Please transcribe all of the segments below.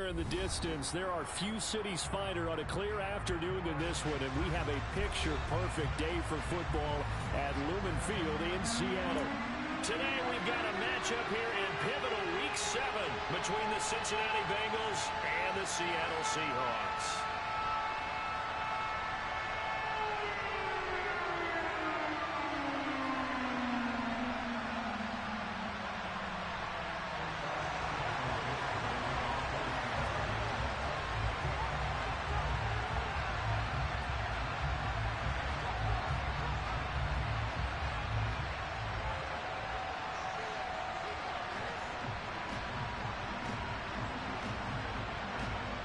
there in the distance, there are few cities finer on a clear afternoon than this one, and we have a picture-perfect day for football at Lumen Field in Seattle. Today we've got a matchup here in pivotal Week 7 between the Cincinnati Bengals and the Seattle Seahawks.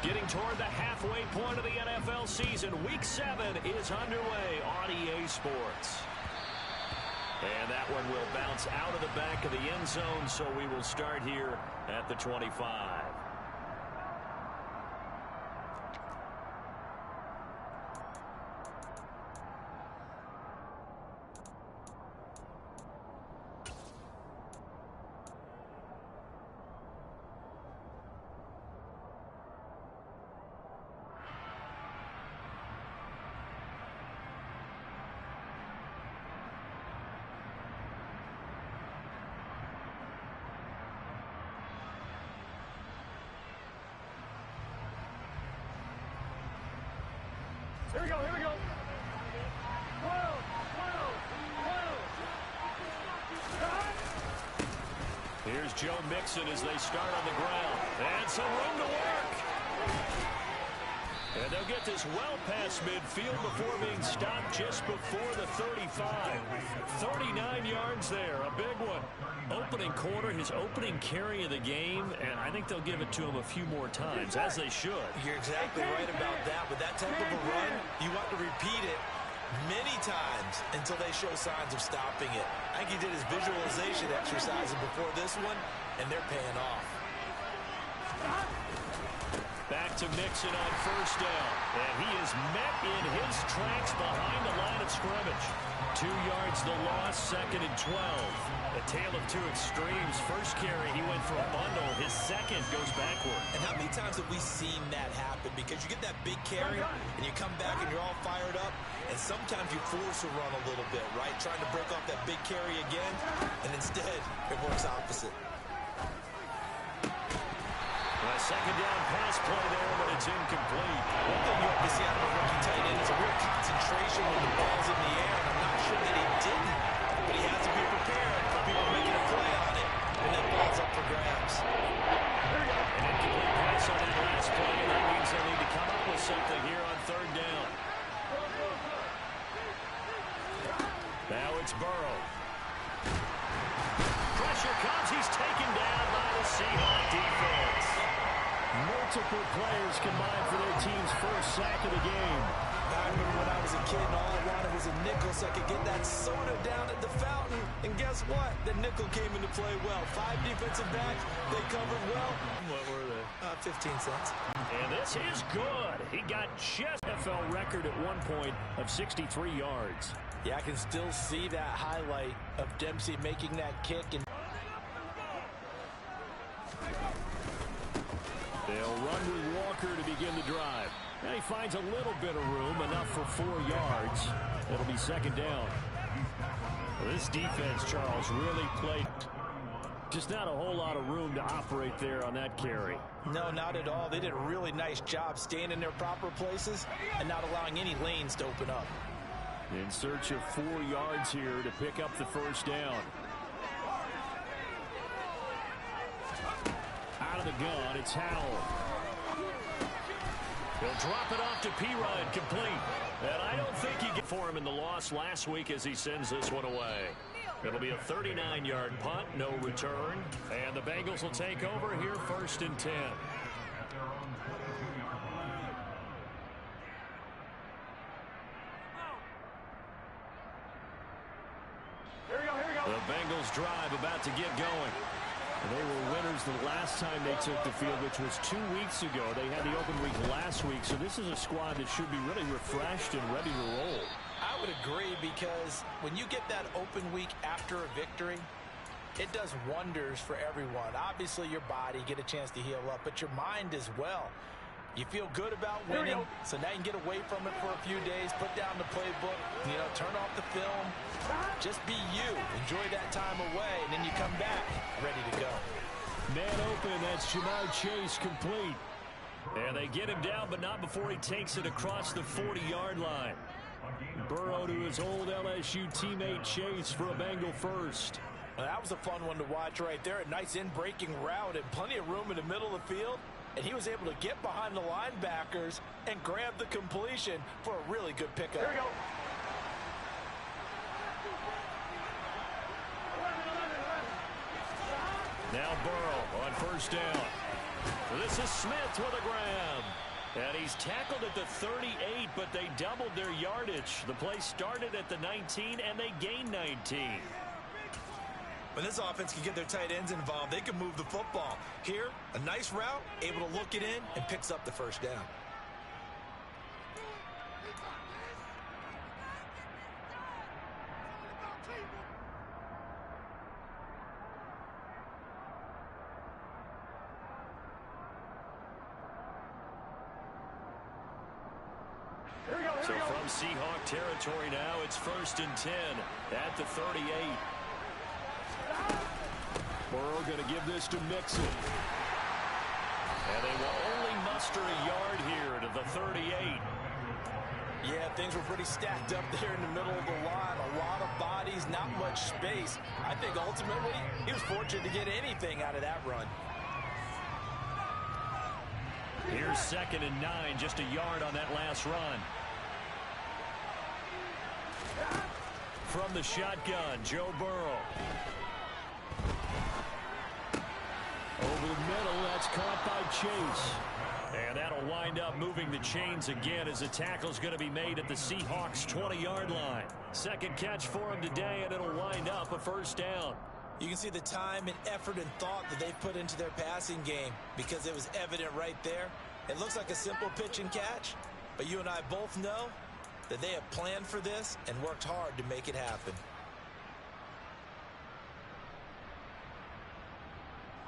Getting toward the halfway point of the NFL season, Week 7 is underway on EA Sports. And that one will bounce out of the back of the end zone, so we will start here at the 25. Here we go, here we go. 12. Here's Joe Mixon as they start on the ground. And some room to work. And they'll get this well past midfield before being stopped just before the 35. 39 yards there, a big one. Opening quarter, his opening carry of the game, and I think they'll give it to him a few more times, as they should. You're exactly right about that. With that type of a run, you want to repeat it many times until they show signs of stopping it. I think he did his visualization exercises before this one, and they're paying off. Back to Mixon on first down. And he is met in his tracks behind the line of scrimmage. 2 yards the loss, 2nd and 12. A tale of two extremes. First carry, he went for a bundle. His second goes backward. And how many times have we seen that happen? Because you get that big carry, and you come back, and you're all fired up, and sometimes you force a run a little bit, right? Trying to break off that big carry again, and instead, it works opposite. A second down pass play there, but it's incomplete. One thing you have to see out of a rookie tight end is a real concentration when the ball's in the air, and I'm not sure that he didn't, but he has to be prepared for people making a play on it, and that ball's up for grabs. An incomplete pass on that last play, and that means they'll need to come up with something here on third down. Now it's Burrow. Pressure comes. He's taken down by the Seahawks defense. Multiple players combined for their team's first sack of the game. I remember when I was a kid and all I wanted was a nickel so I could get that soda down at the fountain. And guess what? The nickel came into play well. 5 defensive backs, they covered well. What were they? 15 cents. And this is good. He got just NFL record at one point of 63 yards. Yeah, I can still see that highlight of Dempsey making that kick. And they'll run with Walker to begin the drive. And he finds a little bit of room, enough for 4 yards. It'll be second down. Well, this defense, Charles, really played. Just not a whole lot of room to operate there on that carry. No, not at all. They did a really nice job staying in their proper places and not allowing any lanes to open up. In search of 4 yards here to pick up the first down. Out of the gun, it's Howell. He'll drop it off to P-Ryan, complete. And I don't think he get for him in the loss last week as he sends this one away. It'll be a 39-yard punt, no return. And the Bengals will take over here, 1st and 10. The Bengals drive about to get going. And they were winners the last time they took the field, which was 2 weeks ago. They had the open week last week, so this is a squad that should be really refreshed and ready to roll. I would agree, because when you get that open week after a victory, It does wonders for everyone. Obviously, your body, get a chance to heal up, but your mind as well. You feel good about winning, so now you can get away from it for a few days, put down the playbook, turn off the film. Just be you. Enjoy that time away, and then you come back ready to go. Man open, that's Jamar Chase complete. And they get him down, but not before he takes it across the 40-yard line. Burrow to his old LSU teammate Chase for a Bengal first. Well, that was a fun one to watch right there. A nice in-breaking route and plenty of room in the middle of the field. And he was able to get behind the linebackers and grab the completion for a really good pickup. Here we go. Now Burrow on first down. This is Smith with a grab. And he's tackled at the 38, but they doubled their yardage. The play started at the 19, and they gained 19. When this offense can get their tight ends involved, they can move the football. Here, a nice route, able to look it in, and picks up the first down. So from Seahawk territory now, it's 1st and 10 at the 38. Burrow going to give this to Mixon. And they will only muster a yard here to the 38. Yeah, things were pretty stacked up there in the middle of the line. A lot of bodies, not much space. I think ultimately he was fortunate to get anything out of that run. Here's 2nd and 9, just a yard on that last run. From the shotgun, Joe Burrow. Over the middle, that's caught by Chase. And that'll wind up moving the chains again as the tackle's going to be made at the Seahawks' 20-yard line. Second catch for him today, and it'll wind up a first down. You can see the time and effort and thought that they've put into their passing game because it was evident right there. It looks like a simple pitch and catch, but you and I both know that they have planned for this and worked hard to make it happen.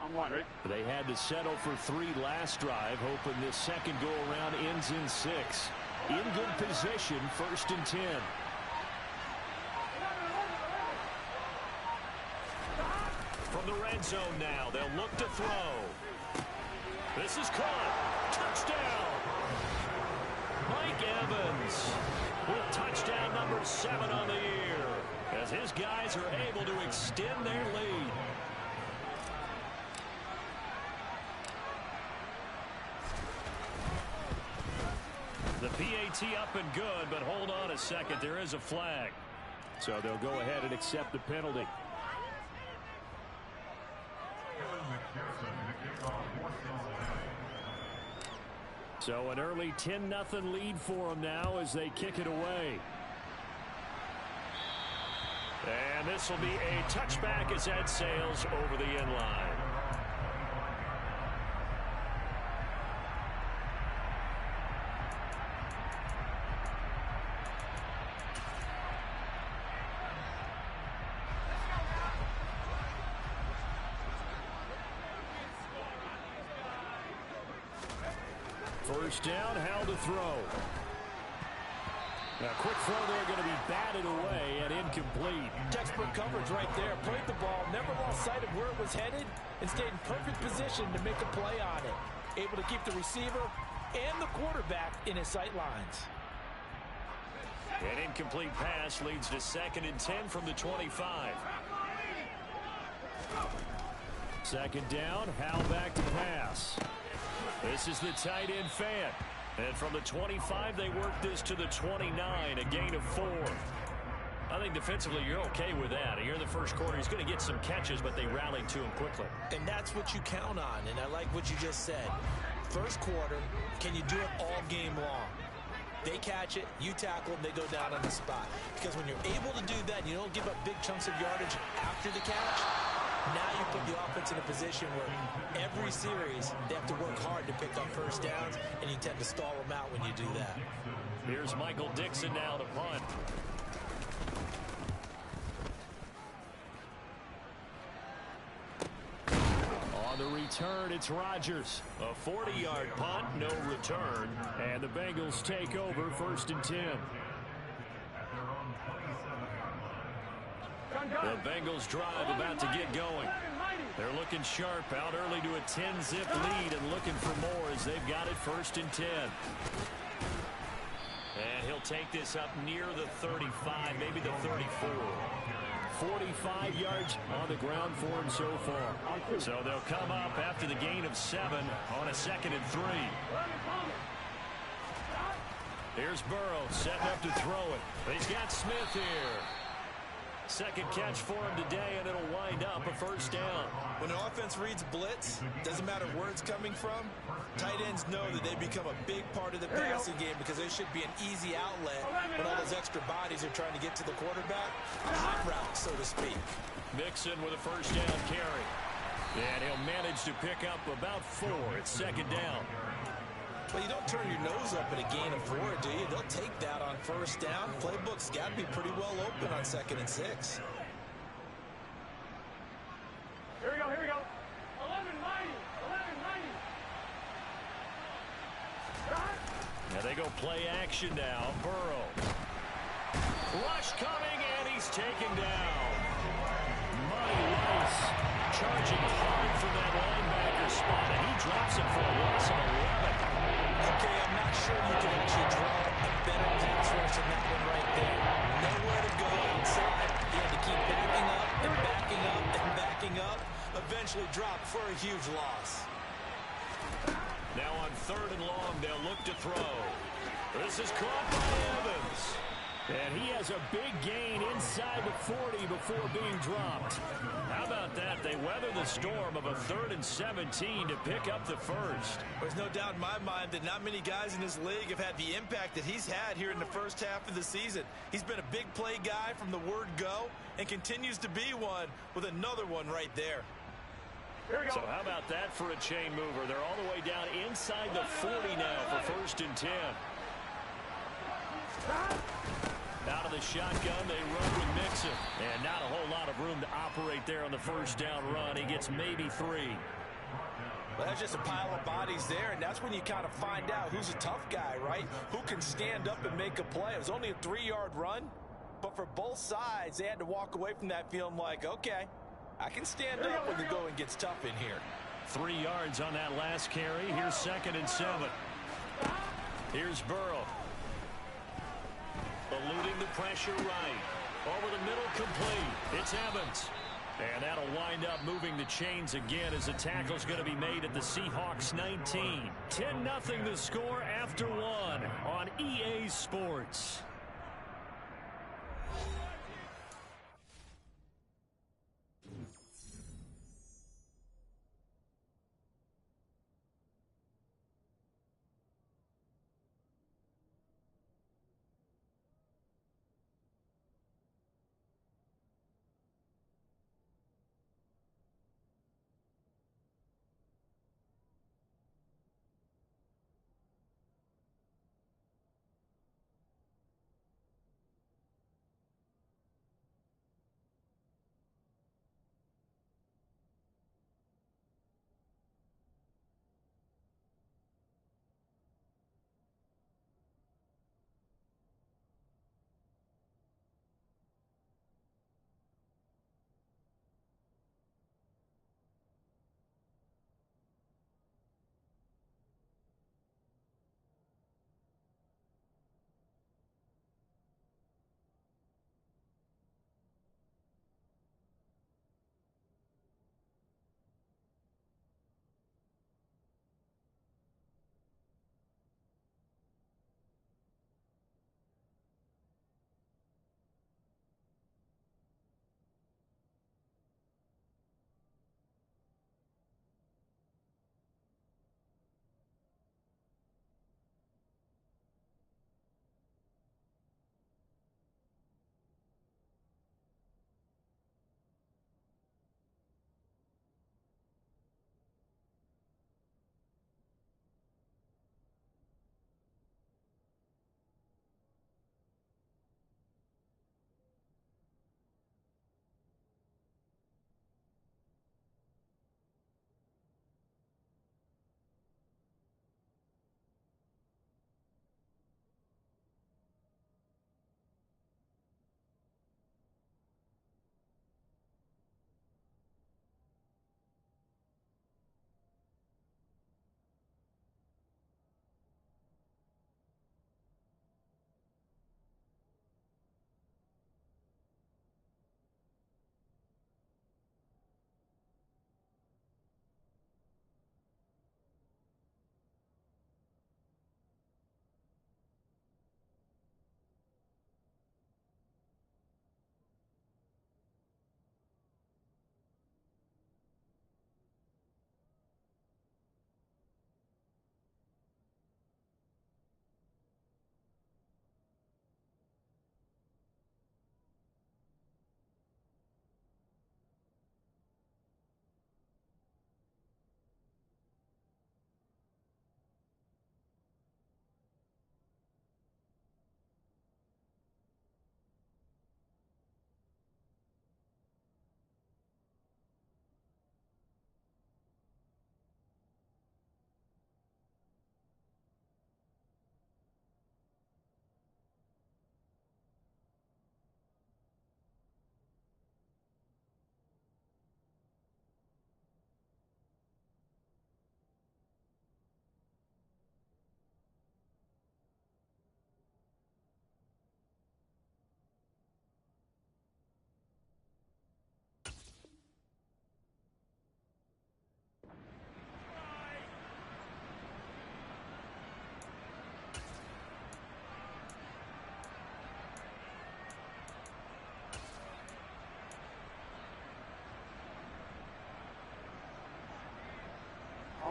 I'm wondering. They had to settle for 3 last drive, hoping this second go-around ends in 6. In good position, 1st and 10. From the red zone now, they'll look to throw. This is caught. Touchdown. Mike Evans with touchdown number 7 on the year as his guys are able to extend their lead. The PAT up and good, but hold on a second. There is a flag. So they'll go ahead and accept the penalty. So an early 10-0 lead for them now as they kick it away. And this will be a touchback as that sails over the end line. First down, how to throw. Now, quick throw there going to be batted away and incomplete. Textbook coverage right there. Played the ball, never lost sight of where it was headed, and stayed in perfect position to make a play on it. Able to keep the receiver and the quarterback in his sight lines. An incomplete pass leads to 2nd and 10 from the 25. Second down, Hal back to pass. This is the tight end fan. And from the 25, they work this to the 29, a gain of 4. I think defensively you're okay with that. Here in the first quarter, he's going to get some catches, but they rallied to him quickly. And that's what you count on, and I like what you just said. First quarter, can you do it all game long? They catch it, you tackle them, they go down on the spot. Because when you're able to do that, you don't give up big chunks of yardage after the catch. Now you put the offense in a position where every series they have to work hard to pick up first downs, and you tend to stall them out when you do that. Here's Michael Dixon now to punt. return. It's Rodgers. A 40-yard punt, no return. And the Bengals take over 1st and 10. The Bengals drive about to get going. They're looking sharp, out early to a 10-zip lead and looking for more as they've got it 1st and 10. And he'll take this up near the 35, maybe the 34. 45 yards on the ground for him so far. So they'll come up after the gain of 7 on a 2nd and 3. Here's Burrow setting up to throw it. He's got Smith here. Second catch for him today, and it'll wind up a 1st down. When an offense reads blitz, doesn't matter where it's coming from, tight ends know that they become a big part of the passing game because they should be an easy outlet when all those extra bodies are trying to get to the quarterback. A hot route, so to speak. Mixon with a 1st down carry. And he'll manage to pick up about 4. It's 2nd down. Well, you don't turn your nose up at a gain of 4, do you? They'll take that on 1st down. Playbook's got to be pretty well open on 2nd and 6. Here we go, here we go. 11-90, 11-90. Now they go play action now. Burrow. Rush coming, and he's taken down. Money Rice charging hard for that linebacker spot, and he drops it for a loss of 11. Okay, I'm not sure you can actually draw a better pass rush than that one right there. Nowhere to go inside. He had to keep backing up and backing up and backing up. Eventually dropped for a huge loss. Now on 3rd and long, they'll look to throw. This is caught by Evans. And he has a big gain inside the 40 before being dropped. How about that? They weather the storm of a 3rd and 17 to pick up the 1st. There's no doubt in my mind that not many guys in this league have had the impact that he's had here in the 1st half of the season. He's been a big play guy from the word go and continues to be one with another one right there. So how about that for a chain mover? They're all the way down inside the 40 now for 1st and 10. Out of the shotgun, they run with Mixon. And not a whole lot of room to operate there on the 1st down run. He gets maybe 3. Well, that's just a pile of bodies there, and that's when you kind of find out who's a tough guy, right? Who can stand up and make a play. It was only a 3-yard run, but for both sides, they had to walk away from that feeling like, okay, I can stand up when the going gets tough in here. 3 yards on that last carry. Here's 2nd and 7. Here's Burrow. Eluding the pressure right. Over the middle, complete. It's Evans. And that'll wind up moving the chains again as the tackle's going to be made at the Seahawks 19. 10-0 the score after 1 on EA Sports.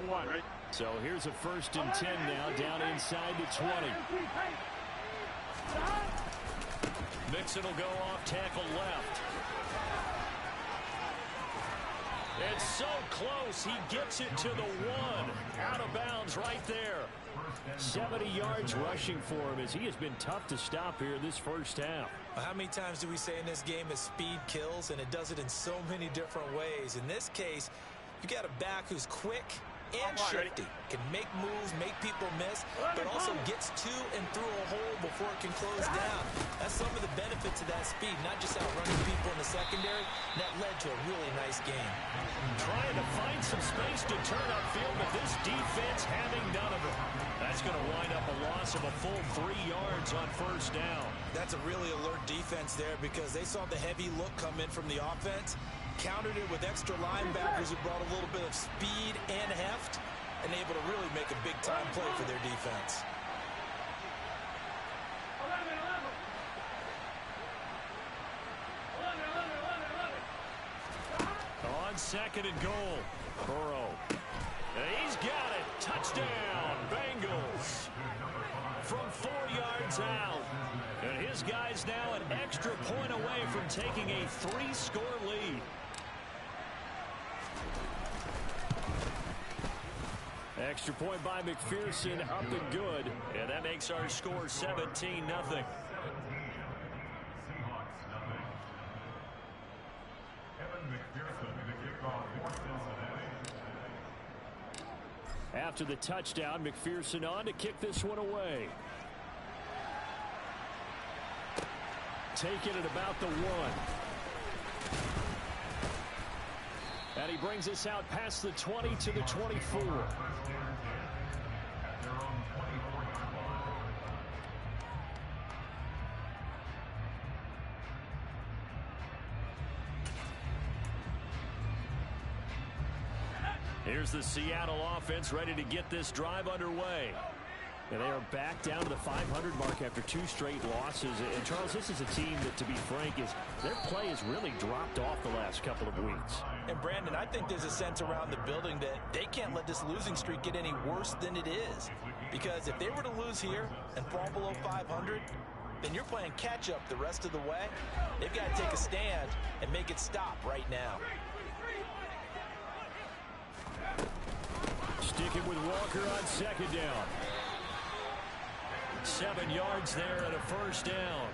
On one, right? So here's a 1st and 10 now, down inside the 20. Mixon will go off tackle left. It's so close. He gets it to the 1. Out of bounds right there. 70 yards rushing for him as he has been tough to stop here in this first half. How many times do we say in this game that speed kills, and it does it in so many different ways? In this case, you got a back who's quick and shifty, can make moves, make people miss, but also gets to and through a hole before it can close down. That's some of the benefits of that speed, not just outrunning people in the secondary. And that led to a really nice game. Trying to find some space to turn upfield, but this defense having none of it. That's going to wind up a loss of a full 3 yards on 1st down. That's a really alert defense there because they saw the heavy look come in from the offense, countered it with extra linebackers who brought a little bit of speed and heft, and able to really make a big-time play for their defense. On 2nd and goal, Burrow. He's got it. Touchdown, Bengals. From 4 yards out. And his guy's now an extra point away from taking a 3-score lead. Extra point by McPherson, up and good. And that makes our score 17-0. After the touchdown, McPherson on to kick this one away. Taking it about the 1. And he brings us out past the 20 to the 24. Here's the Seattle offense ready to get this drive underway. And they are back down to the 500 mark after 2 straight losses. And, Charles, this is a team that, to be frank, their play has really dropped off the last couple of weeks. And, Brandon, I think there's a sense around the building that they can't let this losing streak get any worse than it is. Because if they were to lose here and fall below 500, then you're playing catch-up the rest of the way. They've got to take a stand and make it stop right now. Sticking with Walker on 2nd down. 7 yards there and a 1st down.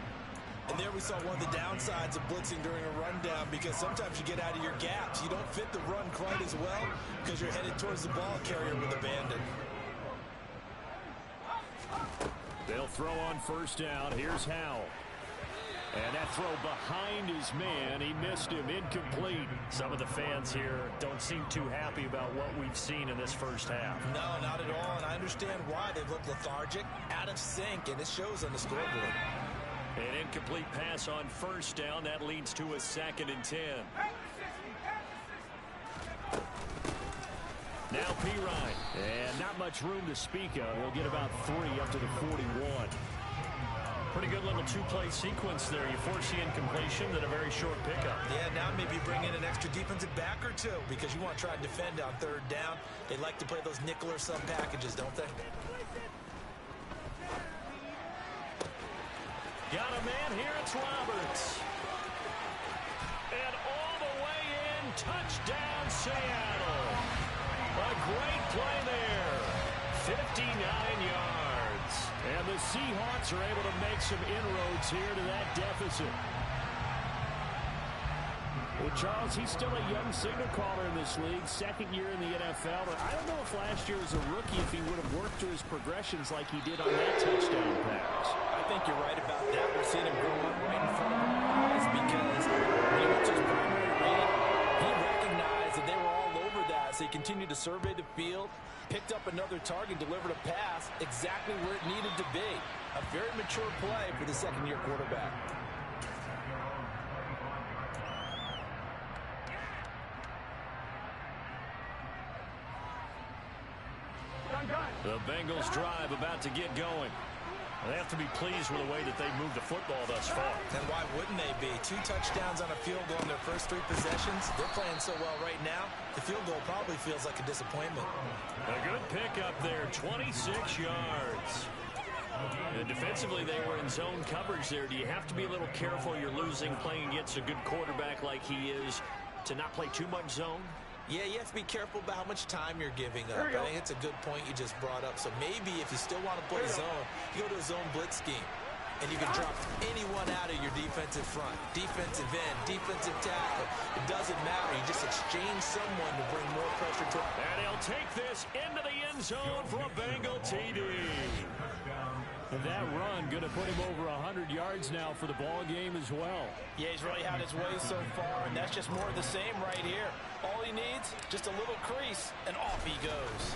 And there we saw one of the downsides of blitzing during a rundown, because sometimes you get out of your gaps. You don't fit the run quite as well because you're headed towards the ball carrier with abandon. They'll throw on 1st down. Here's Howell. And that throw behind his man. He missed him. Incomplete. Some of the fans here don't seem too happy about what we've seen in this first half. No, not at all. And I understand why. They've looked lethargic, out of sync, and it shows on the scoreboard. An incomplete pass on 1st down. That leads to a 2nd and 10. Now Pirine. And not much room to speak of. He'll get about 3 up to the 41. Pretty good little 2-play sequence there. You force the incompletion, then a very short pickup. Yeah, now maybe you bring in an extra defensive back or 2 because you want to try and defend on 3rd down. They like to play those nickel or sub packages, don't they? Got a man here. It's Roberts. And all the way in. Touchdown, Seattle. A great play there. 59 yards. And the Seahawks are able to make some inroads here to that deficit. Well, Charles, he's still a young signal caller in this league, 2nd year in the NFL. But I don't know if last year as a rookie, if he would have worked through his progressions like he did on that touchdown pass. I think you're right about that. We're seeing him grow up right in front of our eyes because when he went to his primary read, he recognized that they were all over that. So he continued to survey the field, picked up another target, delivered a pass exactly where it needed to be. A very mature play for the 2nd-year quarterback. The Bengals drive about to get going. They have to be pleased with the way that they moved the football thus far. And why wouldn't they be? 2 touchdowns on a field goal in their first 3 possessions. They're playing so well right now, the field goal probably feels like a disappointment. A good pickup there, 26 yards. And defensively, they were in zone coverage there. Do you have to be a little careful? You're losing playing against a good quarterback like he is to not play too much zone? Yeah, you have to be careful about how much time you're giving up. I think it's a good point you just brought up. So maybe if you still want to play zone, you go to a zone blitz scheme. And you can drop anyone out of your defensive front. Defensive end, defensive tackle. It doesn't matter. You just exchange someone to bring more pressure to it. And he'll take this into the end zone for a Bengal TD. And that run going to put him over 100 yards now for the ball game as well. Yeah, he's really had his way so far, and that's just more of the same right here. All he needs, just a little crease, and off he goes.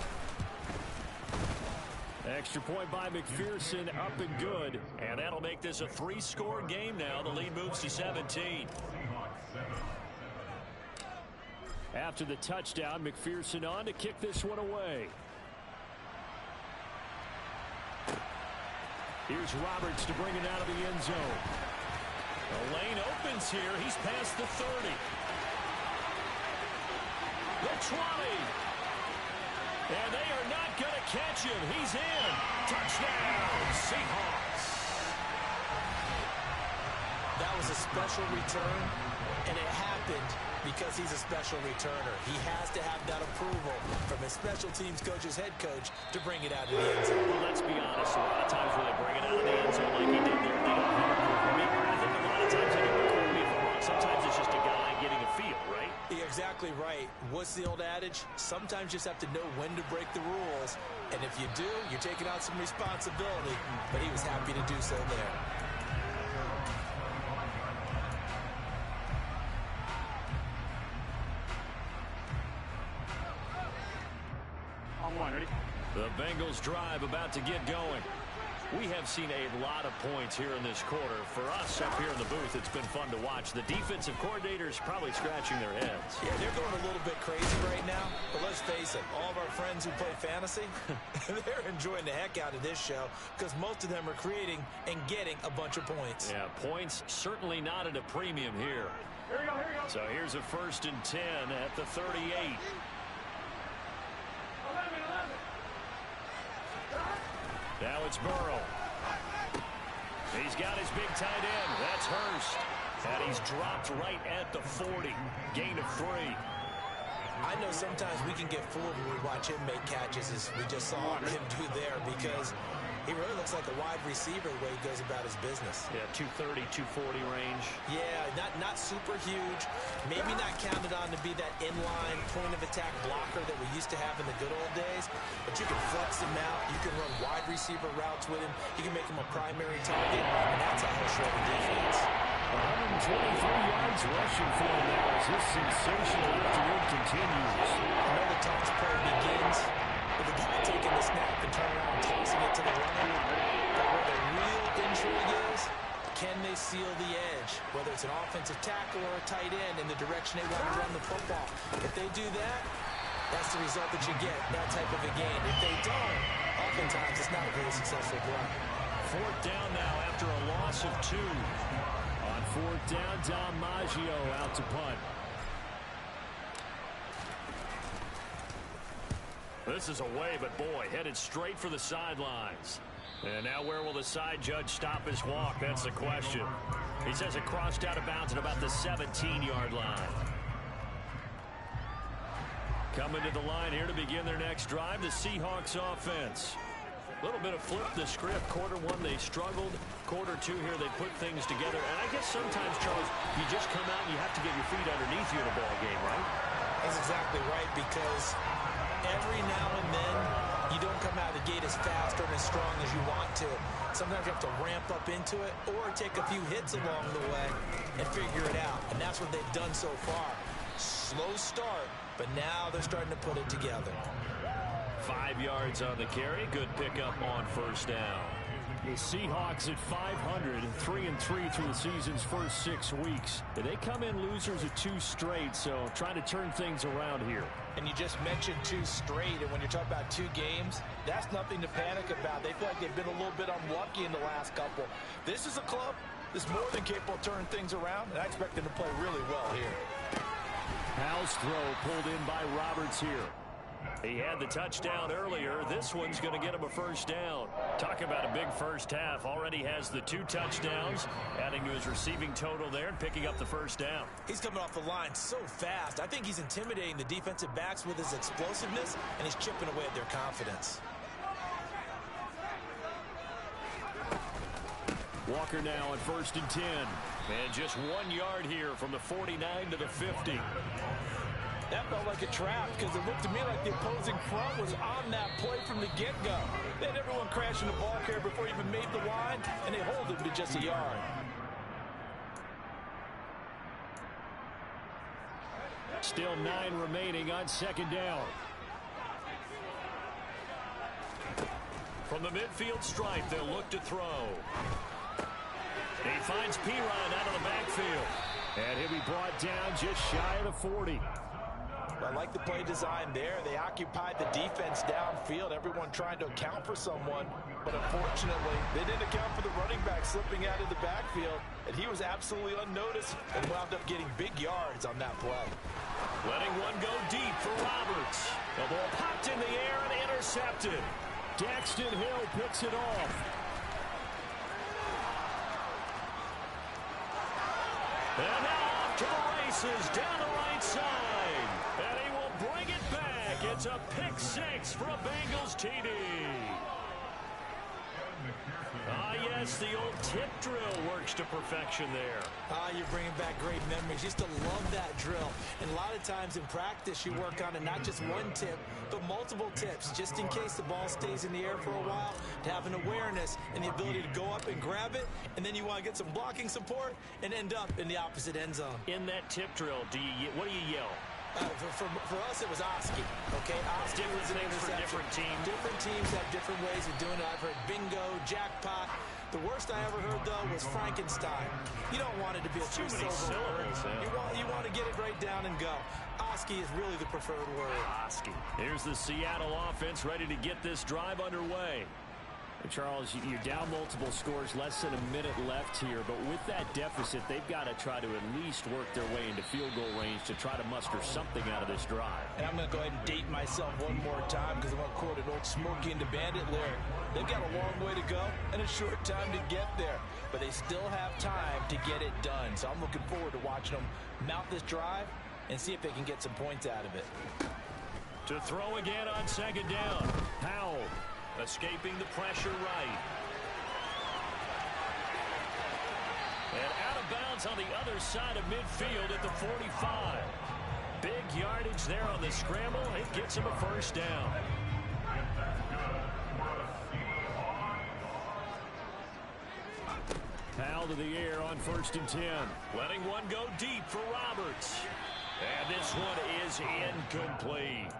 Extra point by McPherson, up and good. And that'll make this a 3-score game now. The lead moves to 17. After the touchdown, McPherson on to kick this one away. Here's Roberts to bring it out of the end zone. The lane opens here. He's past the 30. The 20. And they are not going to catch him. He's in. Touchdown, Seahawks. That was a special return, and it happened because he's a special returner. He has to have that approval from his special teams coach's head coach to bring it out of the end zone. Well, let's be honest. A lot of times when they bring it out of the end zone like he did there, they don't have a maker. I think a lot of times they do. Correct me if I'm wrong. Sometimes it's just a guy getting a feel, right? You're exactly right. What's the old adage? Sometimes you just have to know when to break the rules. And if you do, you're taking out some responsibility. But he was happy to do so there. The Bengals drive about to get going. We have seen a lot of points here in this quarter. For us up here in the booth, it's been fun to watch. The defensive coordinators probably scratching their heads. Yeah, they're going a little bit crazy right now. But let's face it, all of our friends who play fantasy, they're enjoying the heck out of this show because most of them are creating and getting a bunch of points. Yeah, points certainly not at a premium here. Here we go, here we go. So here's a 1st and 10 at the 38. 11. Now it's Burrow. He's got his big tight end. That's Hurst. And he's dropped right at the 40. Gain of 3. I know sometimes we can get fooled when we watch him make catches, as we just saw him do there, because he really looks like a wide receiver the way he goes about his business. Yeah, 230, 240 range. Yeah, not super huge. Maybe not counted on to be that inline point-of-attack blocker that we used to have in the good old days. But you can flex him out. You can run wide receiver routes with him. You can make him a primary target. And that's how he'll shred the defense. 123 yards rushing for him now as this sensational afternoon continues. I know the toss play begins with the guy taking the snap and turning around and tossing it to the runner. But where the real intrigue is, can they seal the edge? Whether it's an offensive tackle or a tight end in the direction they want to run the football. If they do that, that's the result that you get, that type of a game. If they don't, oftentimes it's not a very successful play. 4th down now after a loss of 2. On 4th down, Dom Maggio out to punt. This is away, but boy, headed straight for the sidelines. And now where will the side judge stop his walk? That's the question. He says it crossed out of bounds at about the 17-yard line. Coming to the line here to begin their next drive, the Seahawks offense. A little bit of flip the script. Quarter 1, they struggled. Quarter 2 here, they put things together. And I guess sometimes, Charles, you just come out and you have to get your feet underneath you in a ball game, right? That's exactly right, because every now and then you don't come out of the gate as fast or as strong as you want to. Sometimes you have to ramp up into it or take a few hits along the way and figure it out. And that's what they've done so far. Slow start, but now they're starting to put it together. 5 yards on the carry. Good pickup on 1st down. The Seahawks at 500, 3-3 through the season's first 6 weeks. They come in losers of 2 straight, so trying to turn things around here. And you just mentioned 2 straight, and when you're talking about 2 games, that's nothing to panic about. They feel like they've been a little bit unlucky in the last couple. This is a club that's more than capable of turning things around, and I expect them to play really well here. Howell's throw pulled in by Roberts here. He had the touchdown earlier. This one's going to get him a first down. Talk about a big first half. Already has the 2 touchdowns, adding to his receiving total there and picking up the first down. He's coming off the line so fast. I think he's intimidating the defensive backs with his explosiveness, and he's chipping away at their confidence. Walker now on 1st and 10. And just 1 yard here from the 49 to the 50. That felt like a trap because it looked to me like the opposing front was on that play from the get-go. They had everyone crashing the ball carrier before he even made the line, and they hold him to just a yard. Still 9 remaining on 2nd down. From the midfield stripe, they'll look to throw. He finds Piron out of the backfield. And he'll be brought down just shy of the 40. I like the play design there. They occupied the defense downfield, everyone trying to account for someone. But unfortunately, they didn't account for the running back slipping out of the backfield. And he was absolutely unnoticed and wound up getting big yards on that play. Letting one go deep for Roberts. The ball popped in the air and intercepted. Daxton Hill picks it off. And now off to the races down the right side. And he will bring it back. It's a pick 6 for a Bengals TD. Ah, yes, the old tip drill works to perfection there. You're bringing back great memories. Used to love that drill. And a lot of times in practice, you work on it, not just one tip, but multiple tips, just in case the ball stays in the air for a while, to have an awareness and the ability to go up and grab it, and then you want to get some blocking support and end up in the opposite end zone. In that tip drill, what do you yell? For us, it was Oski. Okay, Oski was an things for different teams. Different teams have different ways of doing it. I've heard bingo, jackpot. The worst I ever heard, though, was Frankenstein. You don't want it to be a too many syllables. You want to get it right down and go. Oski is really the preferred word. Oski. Here's the Seattle offense ready to get this drive underway. Charles, you're down multiple scores, less than a minute left here, but with that deficit, they've got to try to at least work their way into field goal range to try to muster something out of this drive. And I'm going to go ahead and date myself one more time because I want to quote an old Smokey and the Bandit lyric. They've got a long way to go and a short time to get there, but they still have time to get it done. So I'm looking forward to watching them mount this drive and see if they can get some points out of it. To throw again on 2nd down. Howell. Escaping the pressure right. And out of bounds on the other side of midfield at the 45. Big yardage there on the scramble. It gets him a first down. Powell to the air on 1st and 10. Letting one go deep for Roberts. And this one is incomplete.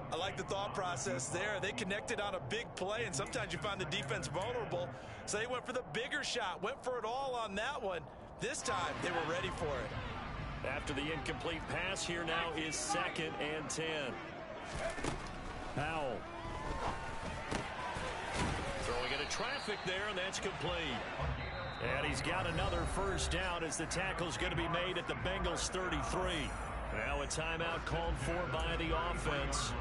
I like the thought process there. They connected on a big play, and sometimes you find the defense vulnerable. So they went for the bigger shot, went for it all on that one. This time, they were ready for it. After the incomplete pass, here now is 2nd and 10. Powell. Throwing into traffic there, and that's complete. And he's got another first down as the tackle's going to be made at the Bengals 33. Now a timeout called for by the offense,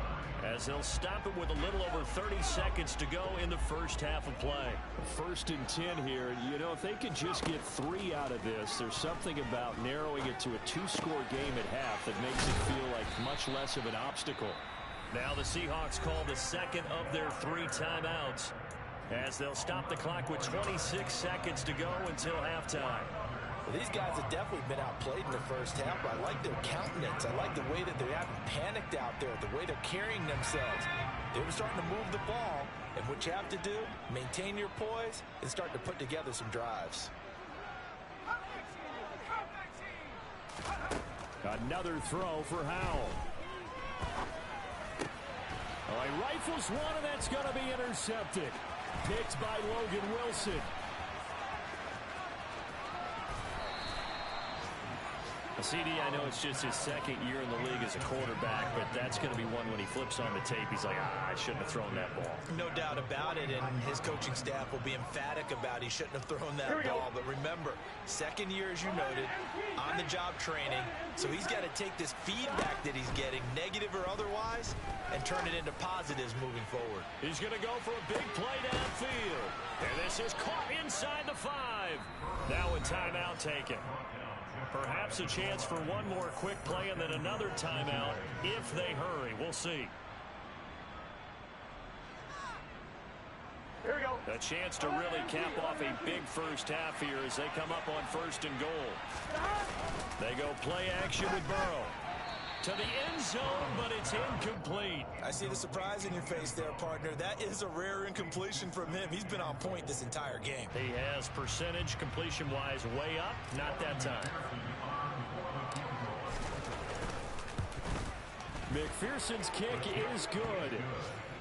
as they'll stop it with a little over 30 seconds to go in the first half of play. 1st and 10 here. You know, if they could just get 3 out of this, there's something about narrowing it to a 2-score game at half that makes it feel like much less of an obstacle. Now the Seahawks call the 2nd of their 3 timeouts, as they'll stop the clock with 26 seconds to go until halftime. Well, these guys have definitely been outplayed in the first half, but I like their countenance. I like the way that they haven't panicked out there, the way they're carrying themselves. They were starting to move the ball, and what you have to do, maintain your poise and start to put together some drives. Another throw for Howell. Oh, he rifles one, and that's going to be intercepted. picked by Logan Wilson. CD, I know it's just his second year in the league as a quarterback, but that's going to be one when he flips on the tape, he's like, I shouldn't have thrown that ball. No doubt about it, and his coaching staff will be emphatic about he shouldn't have thrown that ball. But remember, second year, as you noted, on-the-job training, so he's got to take this feedback that he's getting, negative or otherwise, and turn it into positives moving forward. He's going to go for a big play downfield, and this is caught inside the 5. Now a timeout taken. Perhaps a chance for one more quick play and then another timeout if they hurry. We'll see. Here we go. A chance to really cap off a big first half here as they come up on 1st and goal. They go play action with Burrow. To the end zone, but it's incomplete. I see the surprise in your face there, partner. That is a rare incompletion from him. He's been on point this entire game. He has percentage completion-wise way up. Not that time. McPherson's kick is good.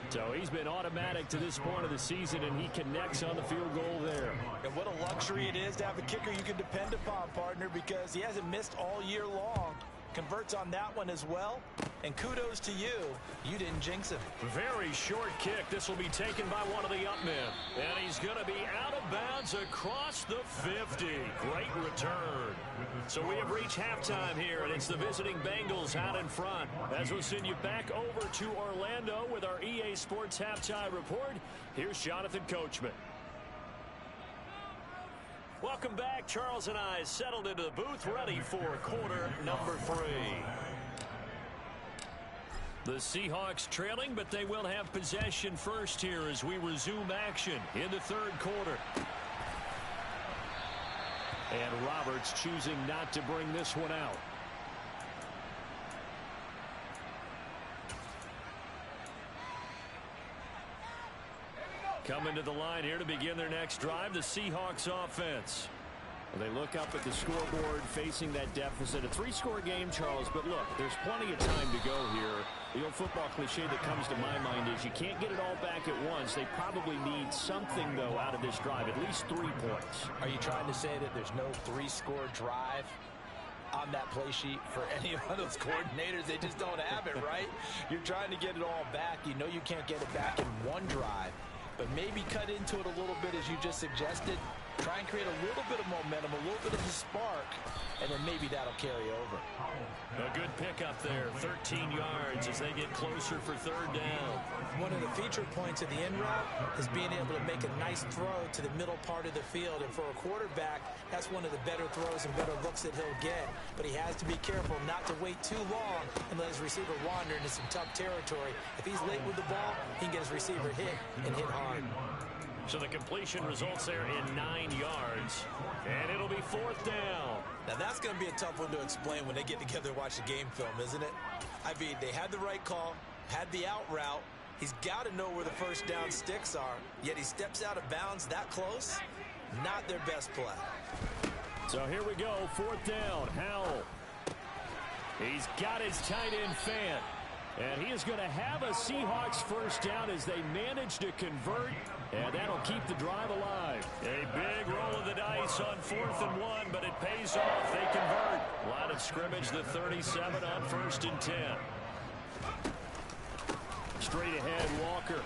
So he's been automatic to this point of the season, and he connects on the field goal there. And what a luxury it is to have a kicker you can depend upon, partner, because he hasn't missed all year long. Converts on that one as well, and kudos to you. You didn't jinx him. Very short kick. This will be taken by one of the up men, and he's going to be out of bounds across the 50. Great return. So we have reached halftime here, and it's the visiting Bengals out in front. As we'll send you back over to Orlando with our EA Sports Halftime Report, here's Jonathan Coachman. Welcome back. Charles and I settled into the booth, ready for quarter number 3. The Seahawks trailing, but they will have possession first here as we resume action in the 3rd quarter. And Roberts choosing not to bring this one out. Coming to the line here to begin their next drive, the Seahawks offense. They look up at the scoreboard facing that deficit. A 3-score game, Charles, but look, there's plenty of time to go here. The old football cliche that comes to my mind is you can't get it all back at once. They probably need something, though, out of this drive, at least 3 points. Are you trying to say that there's no 3-score drive on that play sheet for any of those coordinators? They just don't have it, right? You're trying to get it all back. You know you can't get it back in one drive. But maybe cut into it a little bit, as you just suggested. Try and create a little bit of momentum, a little bit of a spark, and then maybe that'll carry over. A good pickup there, 13 yards as they get closer for 3rd down. One of the feature points of the in route is being able to make a nice throw to the middle part of the field. And for a quarterback, that's one of the better throws and better looks that he'll get. But he has to be careful not to wait too long and let his receiver wander into some tough territory. If he's late with the ball, he can get his receiver hit and hit hard. So the completion results there in 9 yards, and it'll be 4th down. Now that's going to be a tough one to explain when they get together and watch the game film, isn't it? I mean, they had the right call, had the out route. He's got to know where the first down sticks are, yet he steps out of bounds that close. Not their best play. So here we go, 4th down. Howell. He's got his tight end Fant. And he is going to have a Seahawks first down as they manage to convert, and that'll keep the drive alive. A big roll of the dice on 4th and 1, but it pays off. They convert. Line of scrimmage, the 37 on 1st and 10. Straight ahead, Walker.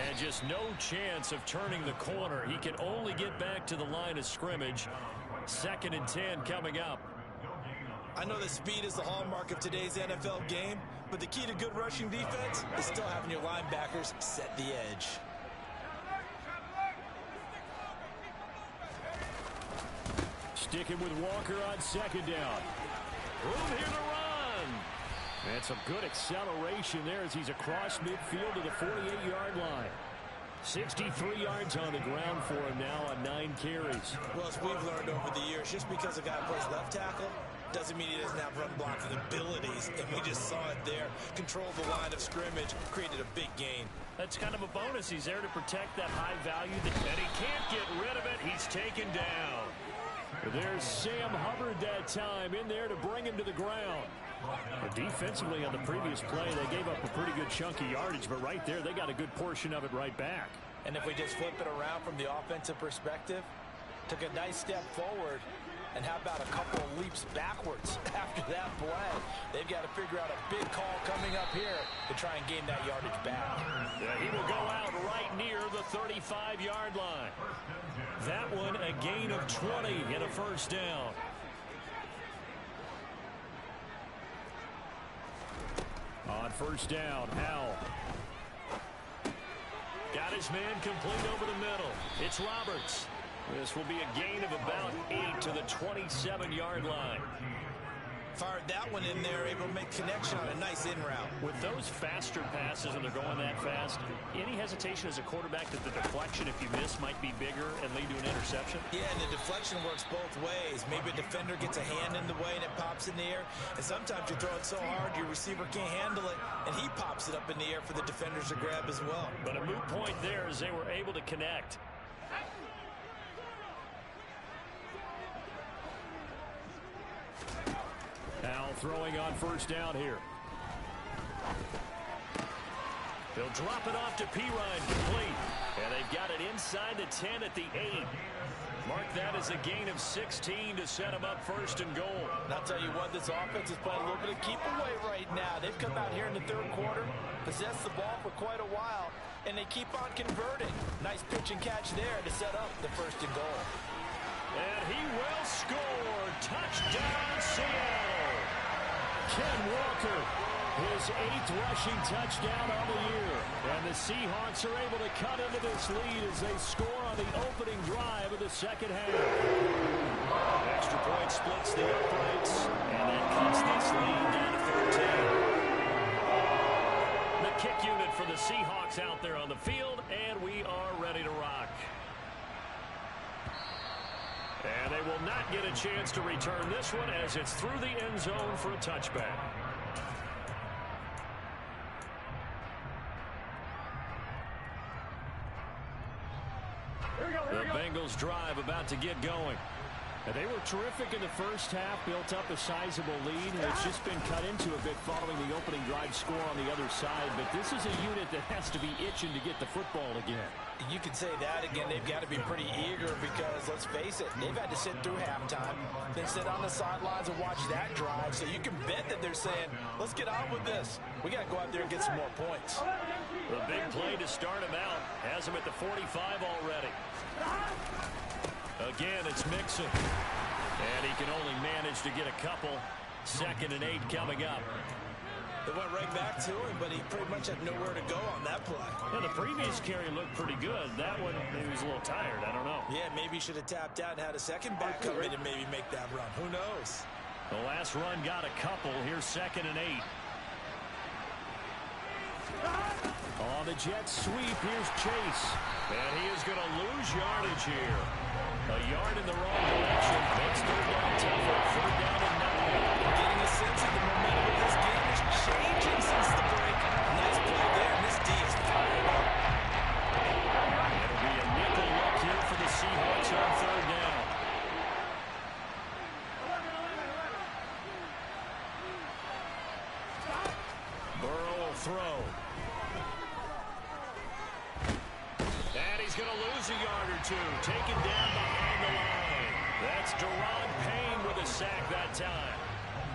And just no chance of turning the corner. He can only get back to the line of scrimmage. 2nd and 10 coming up. I know that speed is the hallmark of today's NFL game, but the key to good rushing defense is still having your linebackers set the edge. Sticking with Walker on 2nd down. Room here to run. And some good acceleration there as he's across midfield to the 48-yard line. 63 yards on the ground for him now on 9 carries. Well, as we've learned over the years, just because a guy plays left tackle doesn't mean he doesn't have run blocking abilities, and we just saw it there. Controlled the line of scrimmage, created a big gain. That's kind of a bonus. He's there to protect that high value, and he can't get rid of it. He's taken down. There's Sam Hubbard that time in there to bring him to the ground. Defensively on the previous play, they gave up a pretty good chunk of yardage, but right there, they got a good portion of it right back. And if we just flip it around from the offensive perspective, took a nice step forward, and how about a couple of leaps backwards after that play? They've got to figure out a big call coming up here to try and gain that yardage back. Yeah, he will go out right near the 35-yard line. That one a gain of 20 and a first down. On first down, Howell. Got his man complete over the middle. It's Roberts. This will be a gain of about 8 to the 27-yard line. Fired that one in there, able to make connection on a nice in route. With those faster passes and they're going that fast, any hesitation as a quarterback that the deflection, if you miss, might be bigger and lead to an interception? Yeah, and the deflection works both ways. Maybe a defender gets a hand in the way and it pops in the air. And sometimes you throw it so hard your receiver can't handle it, and he pops it up in the air for the defenders to grab as well. But a moot point there as they were able to connect. Now throwing on first down here. They'll drop it off to Pirine, complete. And they've got it inside the 10 at the 8. Mark that as a gain of 16 to set them up first and goal. And I'll tell you what, this offense is playing a little bit of keep away right now. They've come out here in the third quarter, possessed the ball for quite a while, and they keep on converting. Nice pitch and catch there to set up the first and goal. And he will score. Touchdown, Seattle. Ken Walker, his 8th rushing touchdown on the year. And the Seahawks are able to cut into this lead as they score on the opening drive of the second half. Extra point splits the uprights, and that cuts this lead down to 14. The kick unit for the Seahawks out there on the field, and we are ready to rock. And they will not get a chance to return this one as it's through the end zone for a touchback. The Bengals drive about to get going. And they were terrific in the first half, built up a sizable lead, and it's just been cut into a bit following the opening drive score on the other side. But this is a unit that has to be itching to get the football again. You can say that again. They've got to be pretty eager because, let's face it, they've had to sit through halftime, then sit on the sidelines and watch that drive. So you can bet that they're saying, let's get on with this. We got to go out there and get some more points. The big play to start him out has him at the 45 already. Again, it's Mixon. And he can only manage to get a couple. 2nd and 8 coming up. They went right back to him, but he pretty much had nowhere to go on that play. Yeah, the previous carry looked pretty good. That one, he was a little tired. I don't know. Yeah, maybe he should have tapped out and had a second back come in and maybe make that run. Who knows? The last run got a couple. Here's 2nd and 8. On the jet sweep, here's Chase. And he is going to lose yardage here. A yard in the wrong direction. Makes third down tougher. 3rd down and 9. Getting a sense of the momentum of this game is changing since the break. Nice play there. And this D is fired up. It'll be a nickel look here for the Seahawks on 3rd down. Burrow will throw. And he's going to lose a yard or two. Taken down behind the line. That's Deron Payne with a sack that time.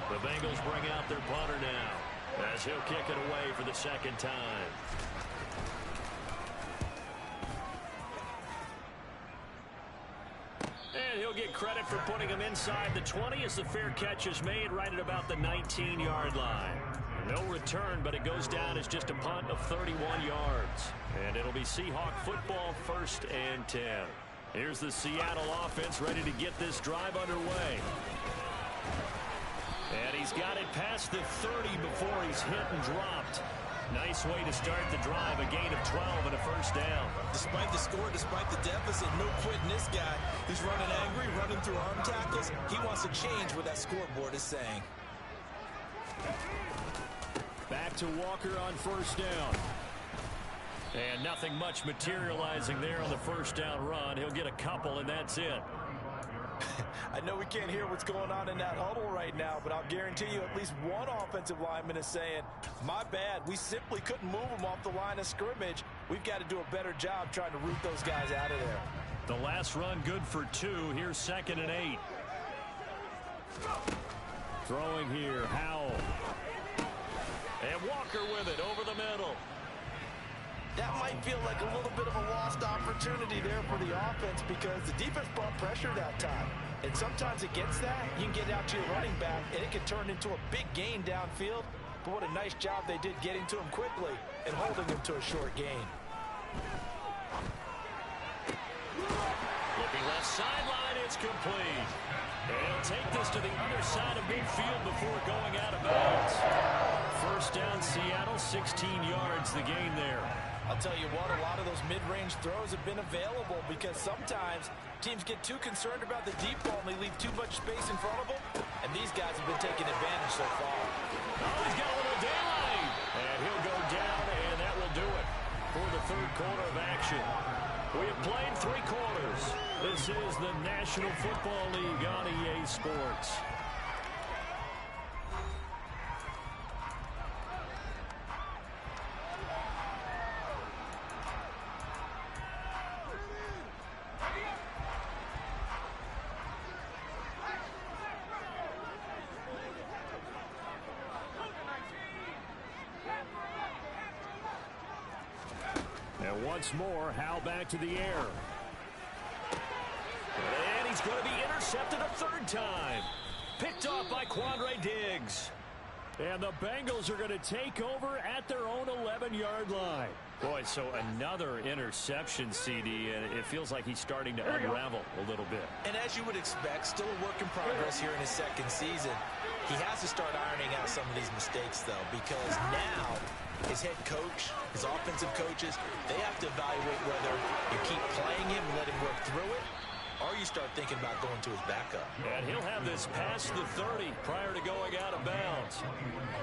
The Bengals bring out their punter now as he'll kick it away for the 2nd time. And he'll get credit for putting him inside the 20 as the fair catch is made right at about the 19-yard line. No return, but it goes down as just a punt of 31 yards. And it'll be Seahawk football 1st and 10. Here's the Seattle offense ready to get this drive underway. And he's got it past the 30 before he's hit and dropped. Nice way to start the drive, a gain of 12 and a first down. Despite the score, despite the deficit, no quitting this guy. He's running angry, running through arm tackles. He wants to change what that scoreboard is saying. Back to Walker on first down. And nothing much materializing there on the first down run. He'll get a couple, and that's it. I know we can't hear what's going on in that huddle right now, but I'll guarantee you at least one offensive lineman is saying, my bad, we simply couldn't move them off the line of scrimmage. We've got to do a better job trying to root those guys out of there. The last run good for 2. Here's 2nd and 8. Throwing here, Howell. And Walker with it over the middle. That might feel like a little bit of a lost opportunity there for the offense because the defense brought pressure that time. And sometimes against that, you can get out to your running back, and it can turn into a big gain downfield. But what a nice job they did getting to him quickly and holding him to a short gain. Looking left sideline, it's complete. And he'll take this to the other side of midfield before going out of bounds. First down, Seattle, 16 yards, the gain there. I'll tell you what, a lot of those mid-range throws have been available because sometimes teams get too concerned about the deep ball and they leave too much space in front of them. And these guys have been taking advantage so far. Oh, he's got a little daylight. And he'll go down, and that will do it for the third quarter of action. We have played 3 quarters. This is the National Football League on EA Sports. And once more, Howell back to the air. And he's going to be intercepted a 3rd time. Picked off by Quandre Diggs. And the Bengals are going to take over at their own 11-yard line. Boy, so another interception, CD, and it feels like he's starting to unravel a little bit. And as you would expect, still a work in progress here in his 2nd season. He has to start ironing out some of these mistakes, though, because now his head coach, his offensive coaches, they have to evaluate whether you keep playing him and let him work through it, or you start thinking about going to his backup. And he'll have this past the 30 prior to going out of bounds.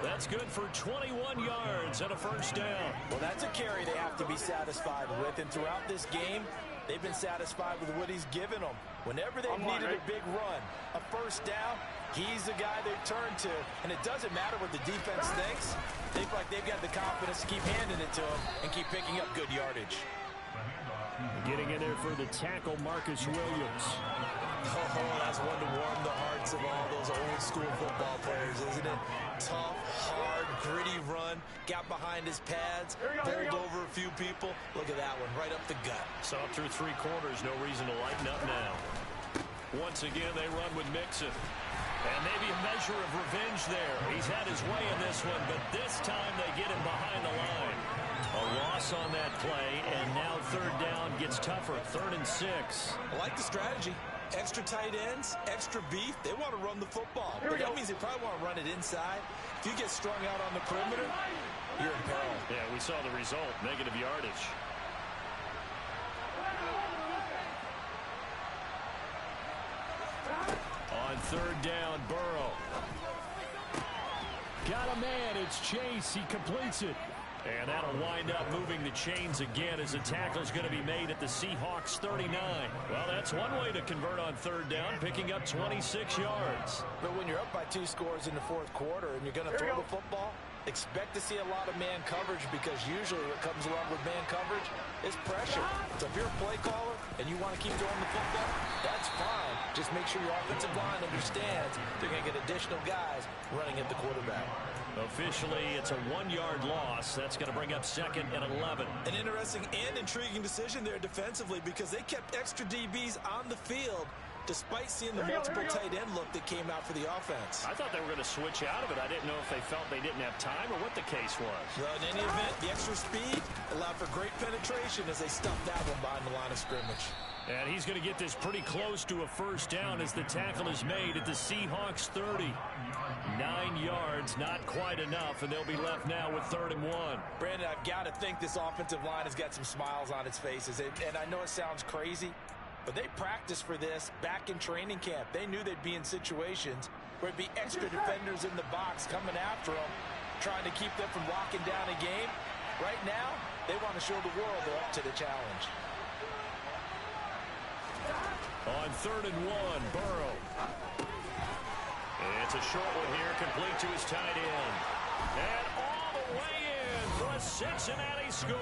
That's good for 21 yards and a first down. Well, that's a carry they have to be satisfied with, and throughout this game, they've been satisfied with what he's given them. Whenever they've needed a big run, a first down, he's the guy they've turned to. And it doesn't matter what the defense thinks. They feel like they've got the confidence to keep handing it to him and keep picking up good yardage. Getting in there for the tackle, Marcus Williams. Oh, that's one to warm the hearts of all those old school football players, isn't it? Tough, hard, gritty run. Got behind his pads, bowled over a few people. Look at that one, right up the gut. Saw through 3 quarters, no reason to lighten up now. Once again, they run with Mixon. And maybe a measure of revenge there. He's had his way in this one, but this time they get him behind the line. A loss on that play, and now 3rd down gets tougher, 3rd and 6. I like the strategy. Extra tight ends, extra beef. They want to run the football. But that means they probably want to run it inside. If you get strung out on the perimeter, you're in peril. Yeah, we saw the result, negative yardage. On 3rd down, Burrow. Got a man, it's Chase, he completes it. And that'll wind up moving the chains again as the tackle's going to be made at the Seahawks 39. Well, that's one way to convert on 3rd down, picking up 26 yards. But when you're up by 2 scores in the 4th quarter and you're going to throw the football, expect to see a lot of man coverage because usually what comes along with man coverage is pressure. So if you're a play caller and you want to keep throwing the football, that's fine. Just make sure your offensive line understands they're going to get additional guys running at the quarterback. Officially, it's a 1-yard loss. That's going to bring up 2nd and 11. An interesting and intriguing decision there defensively because they kept extra DBs on the field despite seeing the multiple tight end look that came out for the offense. I thought they were going to switch out of it. I didn't know if they felt they didn't have time or what the case was. Well, in any event, the extra speed allowed for great penetration as they stuffed that one behind the line of scrimmage. And he's going to get this pretty close to a first down as the tackle is made at the Seahawks 30. 9 yards, not quite enough, and they'll be left now with 3rd and 1. Brandon, I've got to think this offensive line has got some smiles on its faces. And I know it sounds crazy, but they practiced for this back in training camp. They knew they'd be in situations where it'd be extra defenders in the box coming after them, trying to keep them from locking down a game. Right now, they want to show the world they're up to the challenge. On 3rd and 1, Burrow. It's a short one here, complete to his tight end. And all the way in for a Cincinnati score.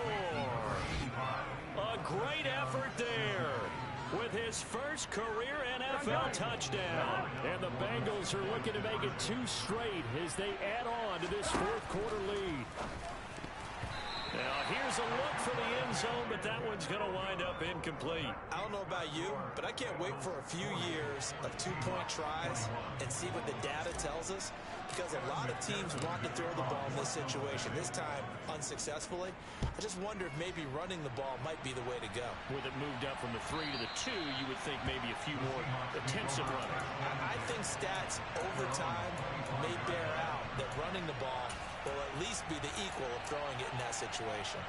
A great effort there with his first career NFL touchdown. And the Bengals are looking to make it 2 straight as they add on to this 4th quarter lead. Now, here's a look for the end zone, but that one's going to wind up incomplete. I don't know about you, but I can't wait for a few years of 2-point tries and see what the data tells us, because a lot of teams want to throw the ball in this situation, this time unsuccessfully. I just wonder if maybe running the ball might be the way to go. With it moved up from the 3 to the 2, you would think maybe a few more attempts at running. I think stats over time may bear out that running the ball will at least be the equal of throwing it in that situation.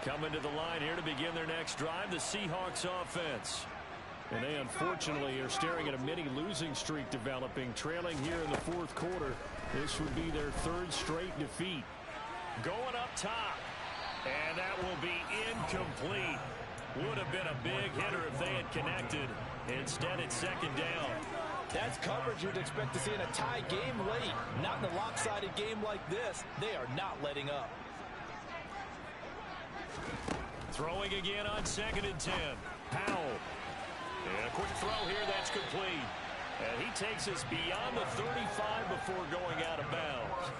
Coming to the line here to begin their next drive, the Seahawks offense. And they unfortunately are staring at a mini losing streak developing, trailing here in the 4th quarter. This would be their 3rd straight defeat. Going up top, and that will be incomplete. Would have been a big hitter if they had connected. Instead, it's 2nd down. That's coverage you'd expect to see in a tie game late. Not in a lopsided game like this. They are not letting up. Throwing again on 2nd and 10. Powell. And a quick throw here, that's complete. And he takes us beyond the 35 before going out of bounds.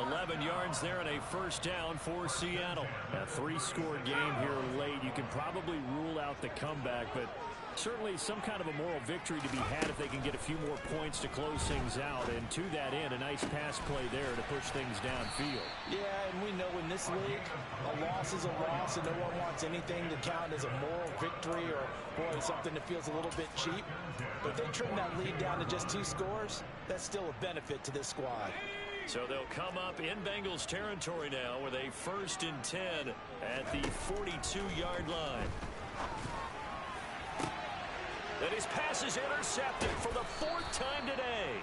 11 yards there and a 1st down for Seattle. A 3-score game here late. You can probably rule out the comeback, but certainly some kind of a moral victory to be had if they can get a few more points to close things out. And to that end, a nice pass play there to push things downfield. Yeah, and we know in this league, a loss is a loss, and no one wants anything to count as a moral victory or, boy, something that feels a little bit cheap. But if they trim that lead down to just 2 scores, that's still a benefit to this squad. So they'll come up in Bengals territory now with a 1st and 10 at the 42-yard line. And his pass is intercepted for the 4th time today.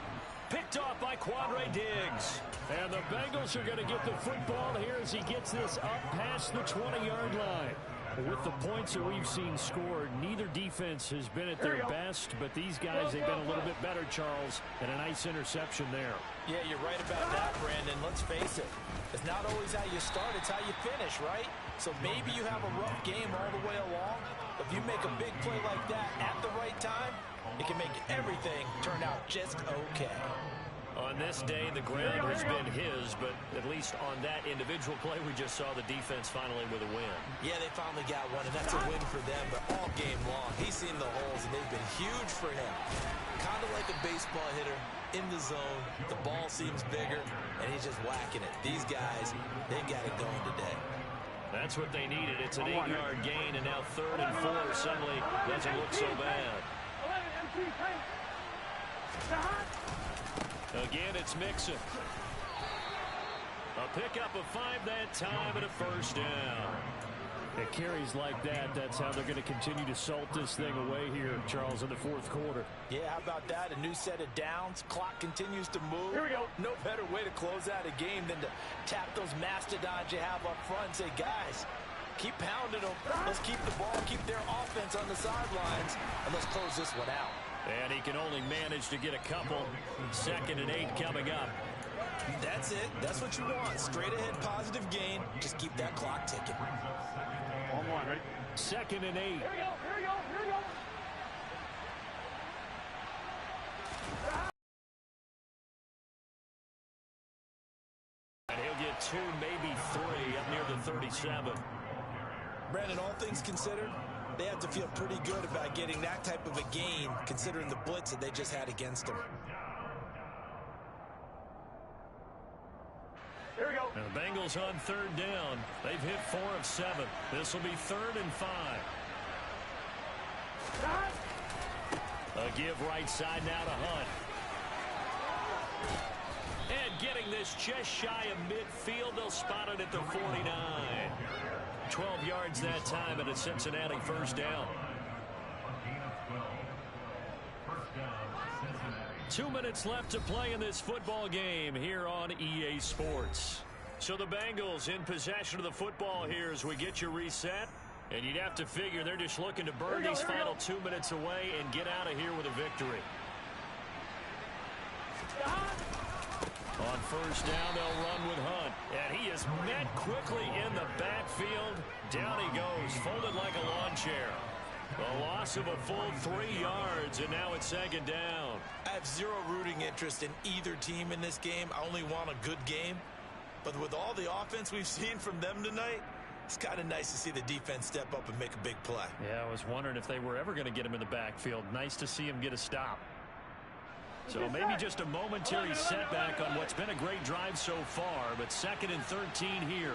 Picked off by Quandre Diggs. And the Bengals are going to get the football here as he gets this up past the 20-yard line. With the points that we've seen scored, neither defense has been at their best, but these guys, they've been a little bit better, Charles, and a nice interception there. Yeah, you're right about that, Brandon. Let's face it. It's not always how you start, it's how you finish, right? So maybe you have a rough game all the way along. If you make a big play like that at the right time, it can make everything turn out just okay. On this day, the ground has been his, but at least on that individual play, we just saw the defense finally with a win. Yeah, they finally got one, and that's a win for them, but all game long, he's seen the holes, and they've been huge for him. Kind of like a baseball hitter in the zone. The ball seems bigger, and he's just whacking it. These guys, they got it going today. That's what they needed. It's an 8-yard gain, and now 3rd and 4 suddenly doesn't look so bad. Again, it's Mixon. A pickup of 5 that time and a 1st down. It carries like that. That's how they're going to continue to salt this thing away here, Charles, in the 4th quarter. Yeah, how about that? A new set of downs. Clock continues to move. Here we go. No better way to close out a game than to tap those mastodons you have up front and say, guys, keep pounding them. Let's keep the ball, keep their offense on the sidelines, and let's close this one out. And he can only manage to get a couple. 2nd and 8 coming up. That's it. That's what you want. Straight ahead positive gain. Just keep that clock ticking. On 1, ready? 2nd and 8. Here we go, here we go, here we go. And he'll get 2, maybe 3 up near the 37. Brandon, all things considered, they have to feel pretty good about getting that type of a gain, considering the blitz that they just had against them. Here we go. Now the Bengals on 3rd down. They've hit 4 of 7. This will be 3rd and 5. A give right side now to Hunt. And getting this just shy of midfield. They'll spot it at the 49. 12 yards that time and a Cincinnati 1st down. 2 minutes left to play in this football game here on EA Sports. So the Bengals in possession of the football here as we get you reset. And you'd have to figure they're just looking to burn these final 2 minutes away and get out of here with a victory. On first down, they'll run with Hunt. And he is met quickly in the backfield. Down he goes, folded like a lawn chair. A loss of a full 3 yards, and now it's second down. I have zero rooting interest in either team in this game. I only want a good game. But with all the offense we've seen from them tonight, it's kind of nice to see the defense step up and make a big play. Yeah, I was wondering if they were ever going to get him in the backfield. Nice to see him get a stop. So maybe just a momentary setback on what's been a great drive so far, but 2nd and 13 here.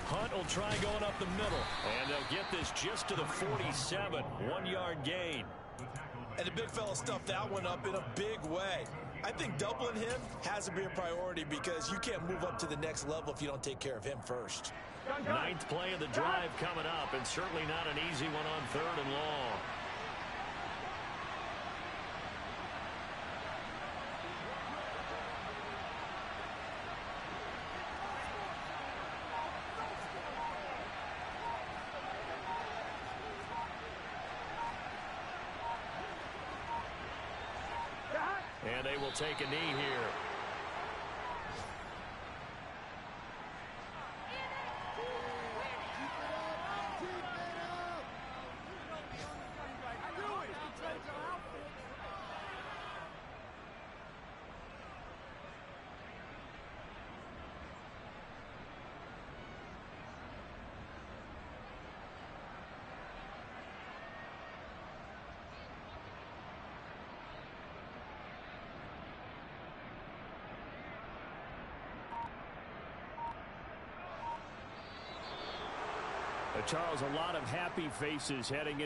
Hunt will try going up the middle, and they'll get this just to the 47, 1-yard gain. And the big fella stuffed that one up in a big way. I think doubling him has to be a priority because you can't move up to the next level if you don't take care of him first. 9th play of the drive coming up, and certainly not an easy one on 3rd and long. And they will take a knee here. Charles, a lot of happy faces heading into